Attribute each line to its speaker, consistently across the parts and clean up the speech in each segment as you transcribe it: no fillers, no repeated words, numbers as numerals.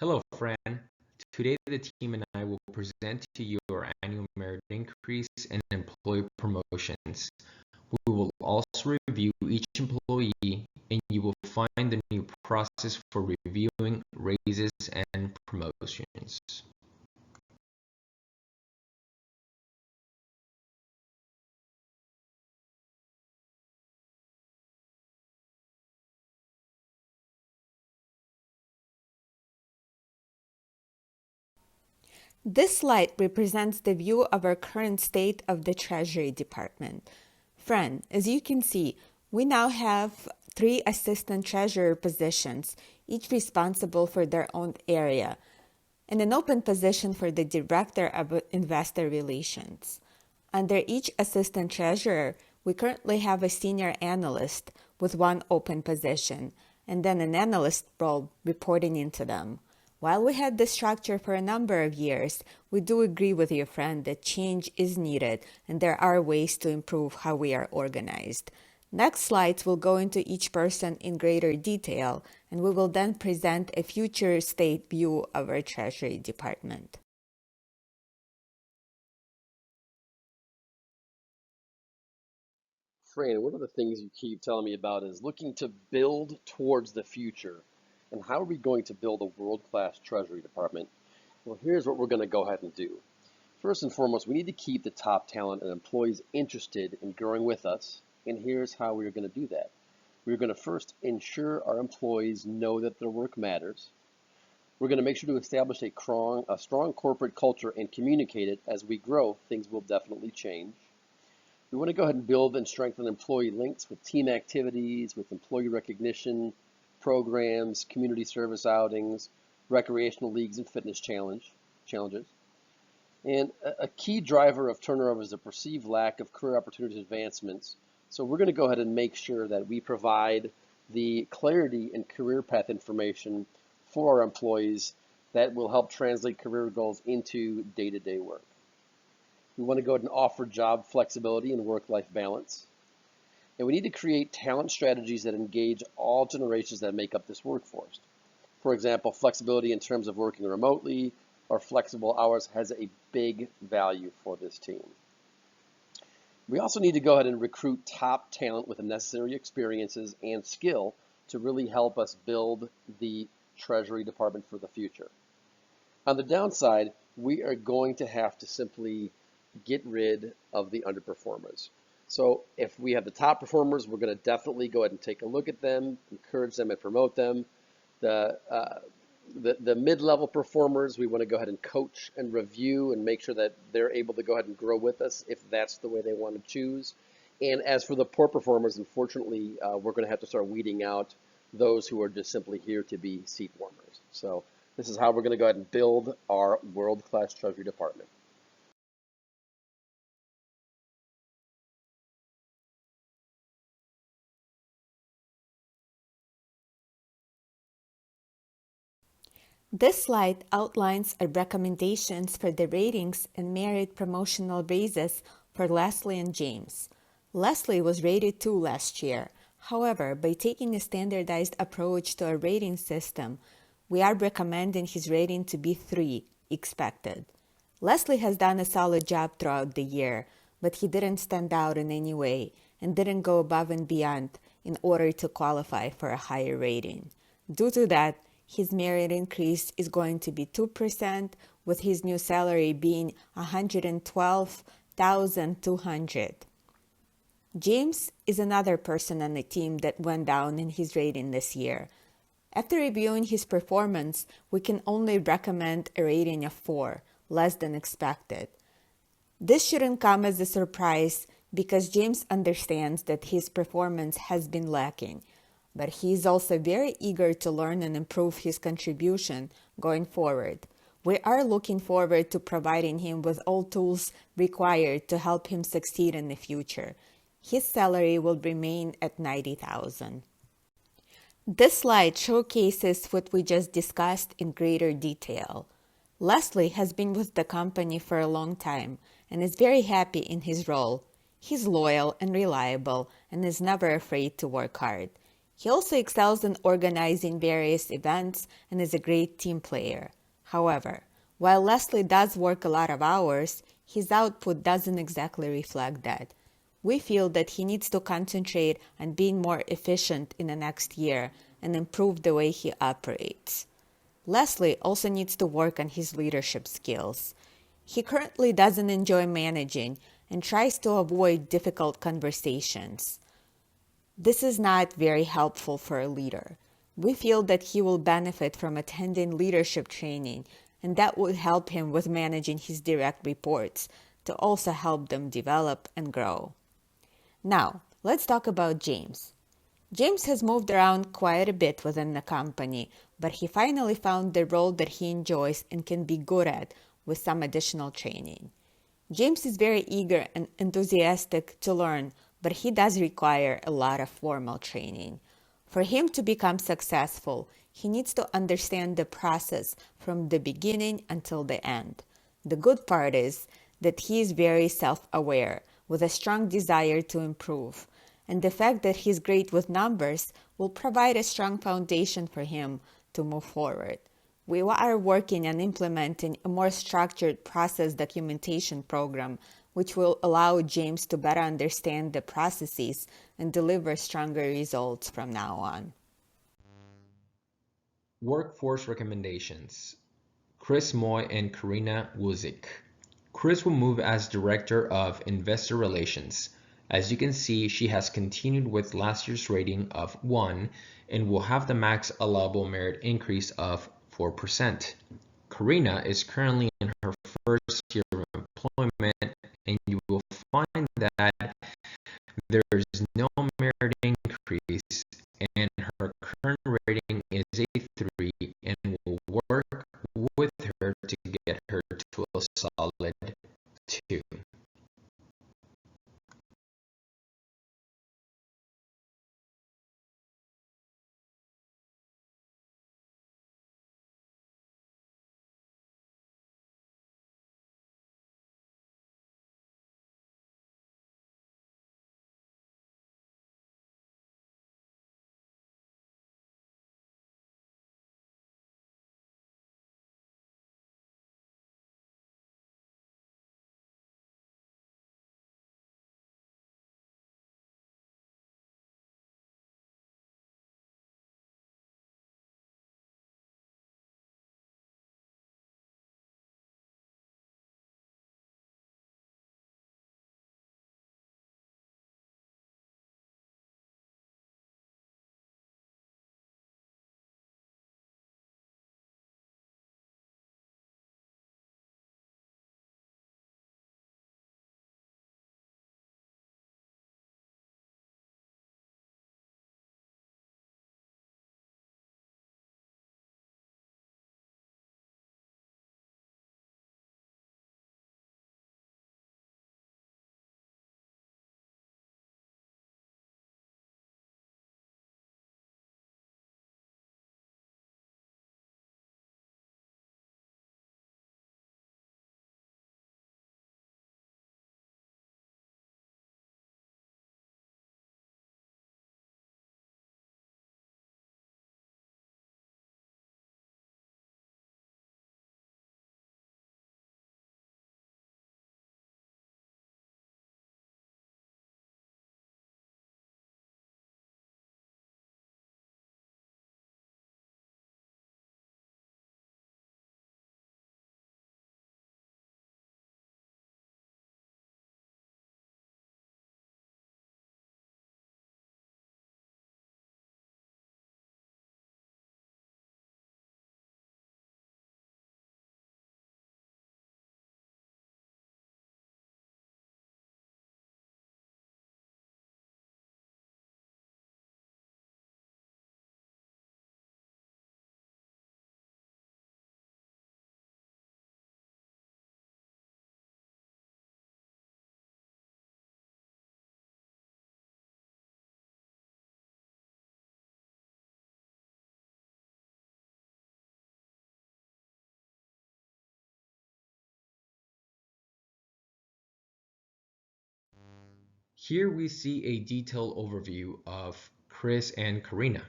Speaker 1: Hello, Fran. Today, the team and I will present to you our annual merit increase and employee promotions. We will also review each employee, and you will find the new process for reviewing raises and promotions.
Speaker 2: This slide represents the view of our current state of the Treasury Department. Fran, as you can see, we now have 3 assistant treasurer positions, each responsible for their own area, and an open position for the Director of Investor Relations. Under each assistant treasurer, we currently have a senior analyst with 1 open position, and then an analyst role reporting into them. While we had this structure for a number of years, we do agree with your friend that change is needed and there are ways to improve how we are organized. Next slides will go into each person in greater detail, and we will then present a future state view of our Treasury Department.
Speaker 3: Fran, one of the things you keep telling me about is looking to build towards the future. And how are we going to build a world-class Treasury Department? Well, here's what we're going to go ahead and do. First and foremost, we need to keep the top talent and employees interested in growing with us. And here's how we're going to do that. We're going to first ensure our employees know that their work matters. We're going to make sure to establish a strong corporate culture and communicate it. As we grow, things will definitely change. We want to go ahead and build and strengthen employee links with team activities, with employee recognition programs, community service outings, recreational leagues, and fitness challenges. And a key driver of turnover is the perceived lack of career opportunities and advancements. So we're going to go ahead and make sure that we provide the clarity and career path information for our employees that will help translate career goals into day-to-day work. We want to go ahead and offer job flexibility and work-life balance. And we need to create talent strategies that engage all generations that make up this workforce. For example, flexibility in terms of working remotely or flexible hours has a big value for this team. We also need to go ahead and recruit top talent with the necessary experiences and skill to really help us build the Treasury Department for the future. On the downside, we are going to have to simply get rid of the underperformers. So if we have the top performers, we're going to definitely go ahead and take a look at them, encourage them and promote them. The mid-level performers, we want to go ahead and coach and review and make sure that they're able to go ahead and grow with us if that's the way they want to choose. And as for the poor performers, unfortunately, we're going to have to start weeding out those who are just simply here to be seat warmers. So this is how we're going to go ahead and build our world-class Treasury Department.
Speaker 2: This slide outlines our recommendations for the ratings and merit promotional raises for Leslie and James. Leslie was rated 2 last year. However, by taking a standardized approach to our rating system, we are recommending his rating to be 3, expected. Leslie has done a solid job throughout the year, but he didn't stand out in any way and didn't go above and beyond in order to qualify for a higher rating. Due to that, his merit increase is going to be 2%, with his new salary being $112,200. James is another person on the team that went down in his rating this year. After reviewing his performance, we can only recommend a rating of 4, less than expected. This shouldn't come as a surprise because James understands that his performance has been lacking, but he is also very eager to learn and improve his contribution going forward. We are looking forward to providing him with all tools required to help him succeed in the future. His salary will remain at $90,000. This slide showcases what we just discussed in greater detail. Leslie has been with the company for a long time and is very happy in his role. He's loyal and reliable and is never afraid to work hard. He also excels in organizing various events and is a great team player. However, while Leslie does work a lot of hours, his output doesn't exactly reflect that. We feel that he needs to concentrate on being more efficient in the next year and improve the way he operates. Leslie also needs to work on his leadership skills. He currently doesn't enjoy managing and tries to avoid difficult conversations. This is not very helpful for a leader. We feel that he will benefit from attending leadership training, and that would help him with managing his direct reports to also help them develop and grow. Now, let's talk about James. James has moved around quite a bit within the company, but he finally found the role that he enjoys and can be good at with some additional training. James is very eager and enthusiastic to learn, but he does require a lot of formal training. For him to become successful, he needs to understand the process from the beginning until the end. The good part is that he is very self-aware, with a strong desire to improve, and the fact that he's great with numbers will provide a strong foundation for him to move forward. We are working on implementing a more structured process documentation program, which will allow James to better understand the processes and deliver stronger results from now on.
Speaker 1: Workforce recommendations. Chris Moy and Karina Wuzik. Chris will move as Director of Investor Relations. As you can see, she has continued with last year's rating of 1 and will have the max allowable merit increase of 4%. Karina is currently in her first year of employment, and you will find that there is no merit increase, and her current rating is a 3, and will work with her to get her to a solid 2. Here we see a detailed overview of Chris, and Karina.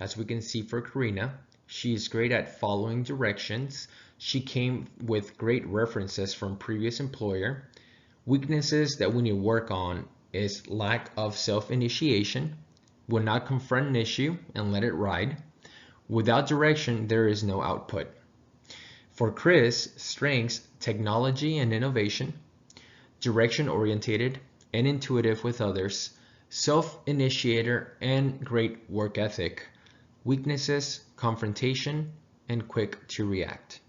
Speaker 1: As we can see for Karina, she is great at following directions. She came with great references from previous employer. Weaknesses that we need to work on is lack of self-initiation, will not confront an issue and let it ride. Without direction, there is no output. For Chris, strengths, technology and innovation, direction orientated and intuitive with others, self-initiator and great work ethic. Weaknesses, confrontation, and quick to react.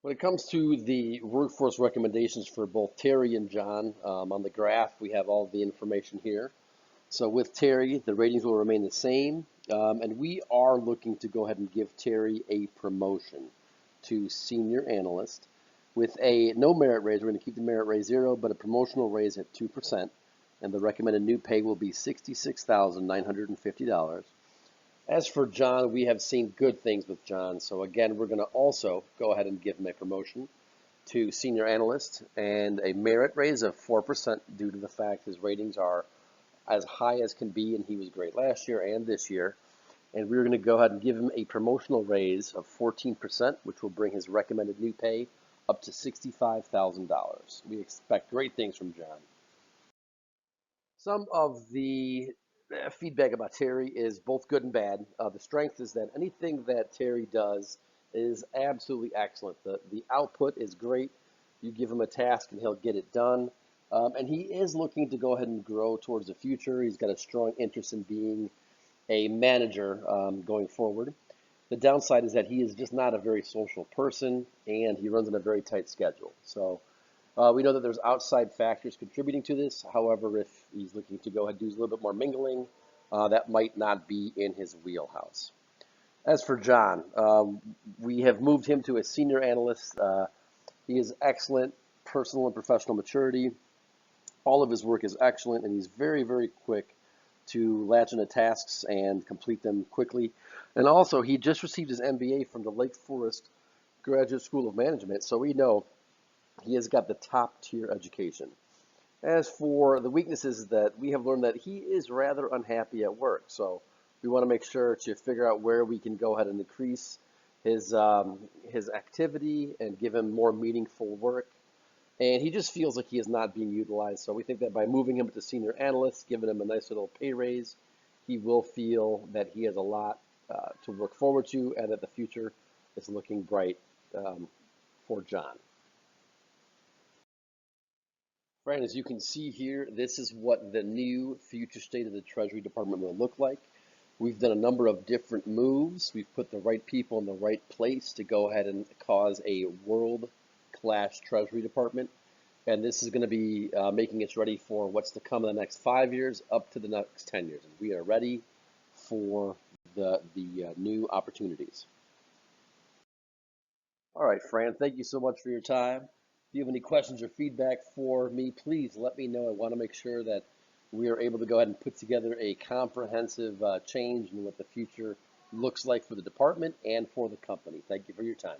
Speaker 3: When it comes to the workforce recommendations for both Terry and John, on the graph, we have all the information here. So with Terry, the ratings will remain the same, and we are looking to go ahead and give Terry a promotion to senior analyst with a no merit raise. We're going to keep the merit raise 0, but a promotional raise at 2%, and the recommended new pay will be $66,950. As for John, we have seen good things with John, so again, we're going to also go ahead and give him a promotion to senior analyst and a merit raise of 4% due to the fact his ratings are as high as can be, and he was great last year and this year. And we're going to go ahead and give him a promotional raise of 14%, which will bring his recommended new pay up to $65,000. We expect great things from John. Some of the feedback about Terry is both good and bad. The strength is that anything that Terry does is absolutely excellent. The output is great. You give him a task and he'll get it done. And he is looking to go ahead and grow towards the future. He's got a strong interest in being a manager going forward. The downside is that he is just not a very social person, and he runs on a very tight schedule. So we know that there's outside factors contributing to this. However, if he's looking to go ahead and do a little bit more mingling, that might not be in his wheelhouse. As for John, we have moved him to a senior analyst. He is excellent personal and professional maturity. All of his work is excellent, and he's very, very quick to latch into tasks and complete them quickly. And also, he just received his MBA from the Lake Forest Graduate School of Management, so we know he has got the top tier education. As for the weaknesses, that we have learned that he is rather unhappy at work, so we want to make sure to figure out where we can go ahead and increase his activity and give him more meaningful work. And he just feels like he is not being utilized. So we think that by moving him to senior analyst, giving him a nice little pay raise, he will feel that he has a lot to look forward to and that the future is looking bright for John. Friend, as you can see here, this is what the new future state of the Treasury Department will look like. We've done a number of different moves. We've put the right people in the right place to go ahead and cause a world-class Treasury Department. And this is going to be making us ready for what's to come in the next 5 years up to the next 10 years. And we are ready for the new opportunities. All right, Fran, thank you so much for your time. If you have any questions or feedback for me, please let me know. I want to make sure that we are able to go ahead and put together a comprehensive change in what the future looks like for the department and for the company. Thank you for your time.